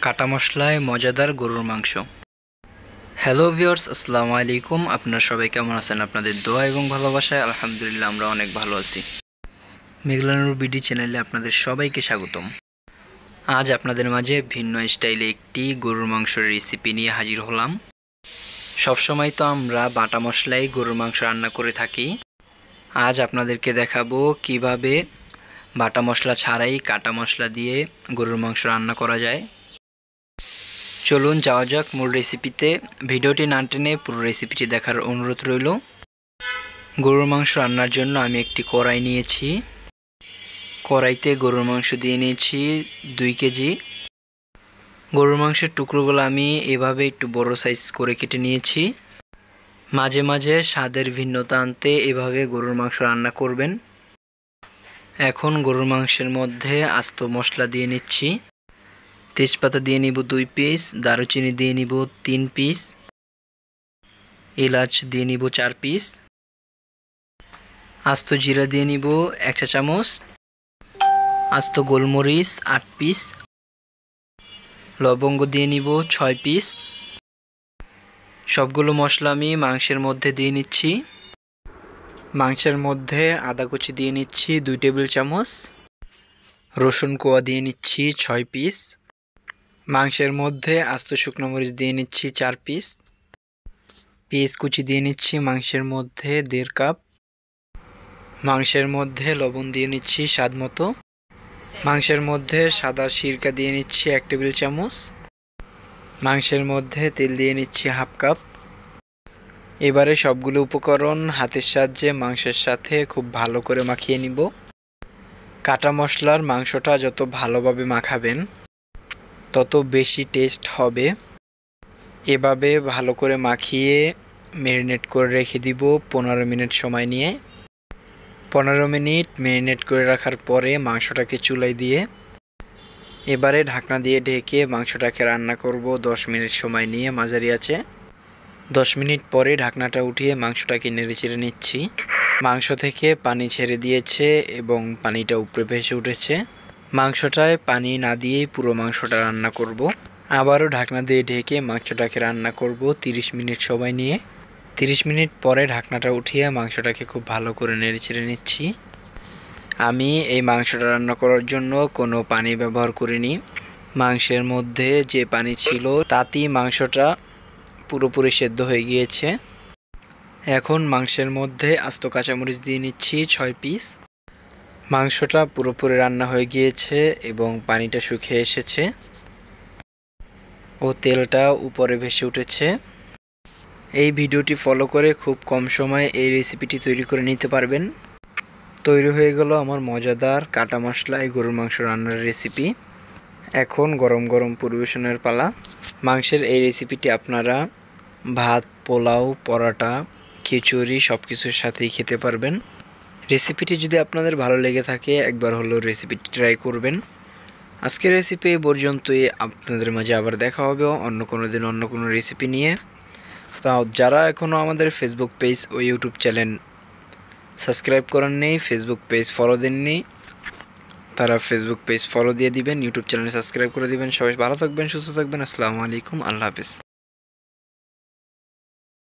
কাটা মশলায় মজাদার গরুর মাংস। হ্যালো ভিউয়ার্স, আসসালামু আলাইকুম। আপনারা সবাই কেমন আছেন? আপনাদের দোয়া এবং ভালোবাসায় আলহামদুলিল্লাহ আমরা অনেক ভালো আছি। মেঘলানুর বিডি চ্যানেলে আপনাদের সবাইকে স্বাগতম। আজ আপনাদের মাঝে ভিন্ন স্টাইলে একটি গরুর মাংসের রেসিপি নিয়ে হাজির হলাম। সবসময় তো আমরা বাটা মশলায় গরুর মাংস রান্না করে থাকি। আজ আপনাদেরকে দেখাবো কিভাবে বাটা মশলা ছাড়াই কাটা মশলা দিয়ে গরুর মাংস রান্না করা যায়। চলুন যাওয়া যাক মূল রেসিপিতে। ভিডিওটি না টেনে পুরো রেসিপিটি দেখার অনুরোধ রইল। গরুর মাংস রান্নার জন্য আমি একটি কড়াই নিয়েছি। কড়াইতে গরুর মাংস দিয়ে নিয়েছি 2 কেজি। গরুর মাংসের টুকরোগুলো আমি এভাবে একটু বড় সাইজ করে কেটে নিয়েছি। মাঝে মাঝে স্বাদের ভিন্নতা আনতে এভাবে গরুর মাংস রান্না করবেন। এখন গরুর মাংসের মধ্যে আস্ত মশলা দিয়ে নিচ্ছি। তেজপাতা দিয়ে নিব 2 পিস, দারুচিনি দিয়ে নিব 3 পিস, এলাচ দিয়ে নিব 4 পিস, আস্ত জিরা দিয়ে নিব 1 চা চামচ, আস্ত গোলমরিচ 8 পিস, লবঙ্গ দিয়ে নিব 6 পিস। সবগুলো মশলা আমি মাংসের মধ্যে দিয়ে নিচ্ছি। মাংসের মধ্যে আদা কুচি দিয়ে নিচ্ছি 2 টেবিল চামচ, রসুন কোয়া দিয়ে নিচ্ছি 6 পিস, মাংসের মধ্যে আস্ত শুকনো মরিচ দিয়ে নিচ্ছি 4 পিস, পেঁয়াজ কুচি দিয়ে নিচ্ছি মাংসের মধ্যে 1.5 কাপ, মাংসের মধ্যে লবণ দিয়ে নিচ্ছি স্বাদ মতো, মাংসের মধ্যে সাদা সিরকা দিয়ে নিচ্ছি 1 টেবিল চামচ, মাংসের মধ্যে তেল দিয়ে নিচ্ছি 1/2 কাপ। এবারে সবগুলো উপকরণ হাতের সাহায্যে মাংসের সাথে খুব ভালো করে মাখিয়ে নিব। কাটা মশলার মাংসটা যত ভালোভাবে মাখাবেন তত বেশি টেস্ট হবে। এভাবে ভালো করে মাখিয়ে ম্যারিনেট করে রেখে দিব 15 মিনিট সময় নিয়ে। 15 মিনিট ম্যারিনেট করে রাখার পরে মাংসটাকে চুলায় দিয়ে এবারে ঢাকনা দিয়ে ঢেকে মাংসটাকে রান্না করব 10 মিনিট সময় নিয়ে মাঝারি আঁচে। 10 মিনিট পরে ঢাকনাটা উঠিয়ে মাংসটাকে নেড়েচেড়ে নিচ্ছি। মাংস থেকে পানি ছেড়ে দিয়েছে এবং পানিটা উপরে ভেসে উঠেছে। মাংসটায় পানি না দিয়েই পুরো মাংসটা রান্না করব। আবারও ঢাকনা দিয়ে ঢেকে মাংসটাকে রান্না করব 30 মিনিট সময় নিয়ে। 30 মিনিট পরে ঢাকনাটা উঠিয়ে মাংসটাকে খুব ভালো করে নেড়েচেড়ে নিচ্ছি। আমি এই মাংসটা রান্না করার জন্য কোনো পানি ব্যবহার করিনি। মাংসের মধ্যে যে পানি ছিল তাতেই মাংসটা পুরোপুরি সেদ্ধ হয়ে গিয়েছে। এখন মাংসের মধ্যে আস্ত কাঁচামরিচ দিয়ে নিচ্ছি 6 পিস। মাংসটা পুরোপুরি রান্না হয়ে গিয়েছে এবং পানিটা শুকিয়ে এসেছে ও তেলটা উপরে ভেসে উঠেছে। এই ভিডিওটি ফলো করে খুব কম সময়ে এই রেসিপিটি তৈরি করে নিতে পারবেন। তৈরি হয়ে গেল আমার মজাদার কাটা মশলায় গরুর মাংস রান্নার রেসিপি। এখন গরম গরম পরিবেশনের পালা। মাংসের এই রেসিপিটি আপনারা ভাত, পোলাও, পরোটা, খিচুড়ি সব কিছুর সাথেই খেতে পারবেন। রেসিপিটি যদি আপনাদের ভালো লেগে থাকে একবার হলেও রেসিপিটি ট্রাই করবেন। আজকের রেসিপি এই পর্যন্তই। আপনাদের মাঝে আবার দেখা হবে অন্য কোনো দিন অন্য কোনো রেসিপি নিয়ে। তো যারা এখনও আমাদের ফেসবুক পেজ ও ইউটিউব চ্যানেল সাবস্ক্রাইব করেননি, ফেসবুক পেজ ফলো দেননি, তারা ফেসবুক পেজ ফলো দিয়ে দিবেন, ইউটিউব চ্যানেল সাবস্ক্রাইব করে দিবেন। সবাই ভালো থাকবেন, সুস্থ থাকবেন। আসসালামু আলাইকুম, আল্লাহ হাফেজ।